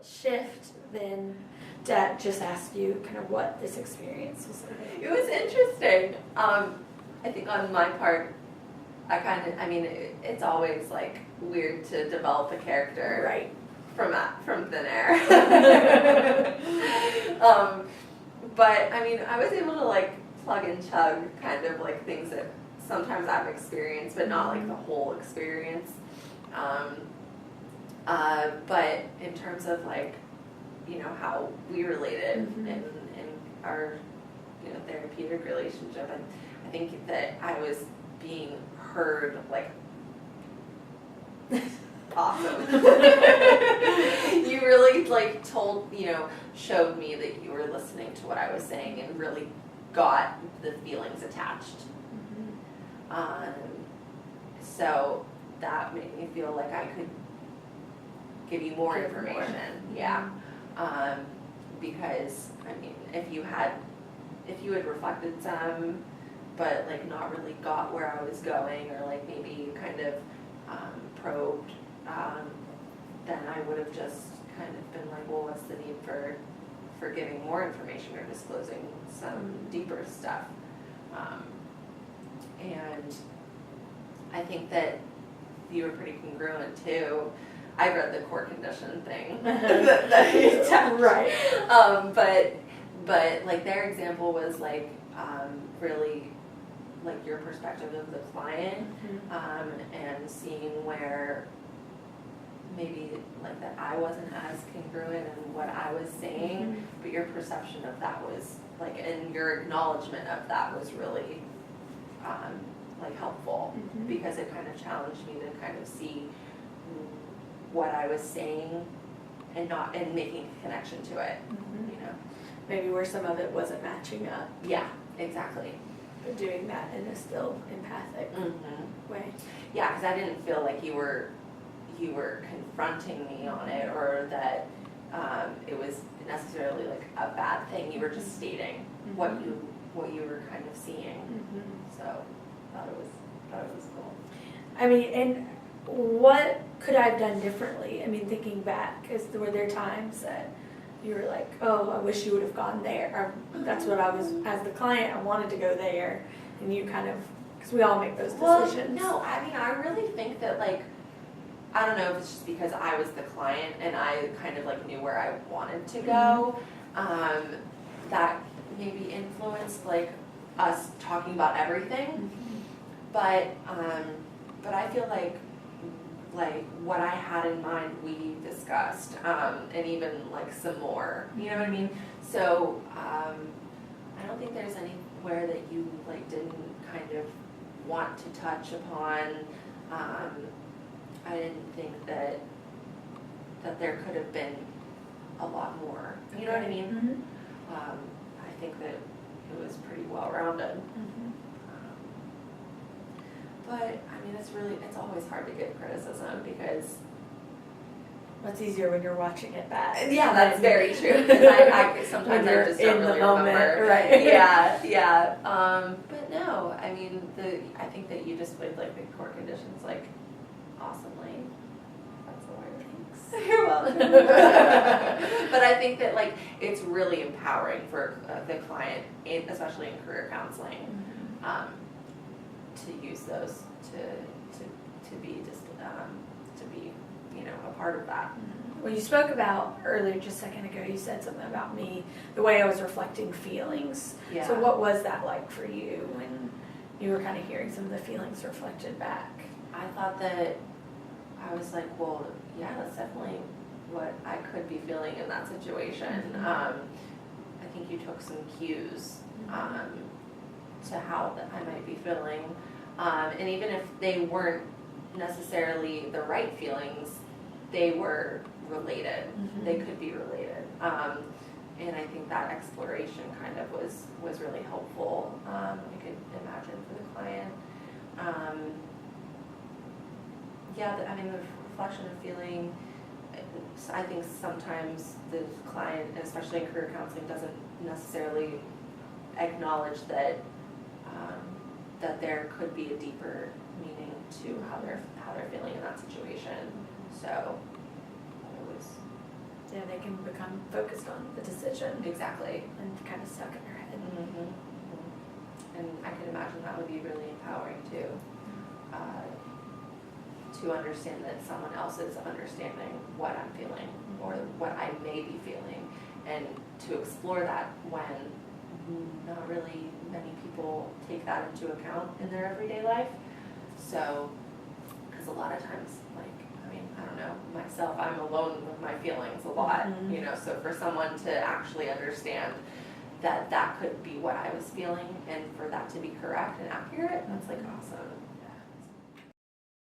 shift then to just ask you kind of what this experience was like. It was interesting. I think on my part, it's always like weird to develop a character Right. from thin air. But I mean, I was able to like plug and chug kind of like things that sometimes I've experienced, but not like the whole experience. But in terms of like, you know, how we related in our, you know, therapeutic relationship, and I think that I was being heard like awesome. You really like showed me that you were listening to what I was saying and really got the feelings attached. So that made me feel like I could give you more information. Yeah. Because I mean, if you had reflected some, but like not really got where I was going, or like maybe kind of probed, then I would have just kind of been like, well, what's the need for giving more information or disclosing some deeper stuff? And I think that you were pretty congruent too. I read the core condition thing that you touched. Right. But like their example was like really like your perspective of the client, and seeing where maybe like that I wasn't as congruent in what I was saying, but your perception of that was like, and your acknowledgement of that was really like helpful, because it kind of challenged me to kind of see what I was saying and making a connection to it, you know. Maybe where some of it wasn't matching up. Yeah, exactly. But doing that in a still empathic way. Yeah, because I didn't feel like you were confronting me on it, or that it was necessarily like a bad thing. You were just stating what you were kind of seeing. So thought it was cool. I mean, and what could I have done differently? I mean, thinking back, because were there times that you were like, oh, I wish you would have gone there, or that's what I was, as the client, I wanted to go there, and you kind of, because we all make those decisions. Well, no, I mean, I really think that like, I don't know if it's just because I was the client and I kind of like knew where I wanted to go, that maybe influenced like us talking about everything. But I feel like what I had in mind we discussed, and even like some more, you know what I mean? So I don't think there's anywhere that you like didn't kind of want to touch upon. I didn't think that there could have been a lot more, you know what I mean? I think that it was pretty well rounded. But I mean, it's always hard to give criticism, because It's easier when you're watching it back. Yeah, that's very true. Because sometimes I just don't really remember. Right? Yeah. But no, I mean, I think that you displayed like the core conditions like awesomely. That's a word. Thanks. You're welcome. But I think that like it's really empowering for the client, especially in career counseling, to use those to be a part of that. Well, you spoke about earlier, just a second ago, you said something about me, the way I was reflecting feelings. Yeah. So what was that like for you when you were kind of hearing some of the feelings reflected back? I thought that I was like, well, yeah, that's definitely what I could be feeling in that situation. I think you took some cues to how that I might be feeling. And even if they weren't necessarily the right feelings, they were related. They could be related. And I think that exploration kind of was really helpful. I could imagine for the client. The reflection of feeling, I think sometimes the client, especially in career counseling, doesn't necessarily acknowledge that that there could be a deeper meaning to how they're feeling in that situation. So it was yeah, they can become focused on the decision Exactly. and kind of stuck in their head. Mm-hmm. And I could imagine that would be really empowering too, to understand that someone else is understanding what I'm feeling or what I may be feeling, and to explore that when not really many people take that into account in their everyday life. So, because a lot of times, like, I mean, I don't know, myself, I'm alone with my feelings a lot, you know, so for someone to actually understand that that could be what I was feeling and for that to be correct and accurate, that's like awesome.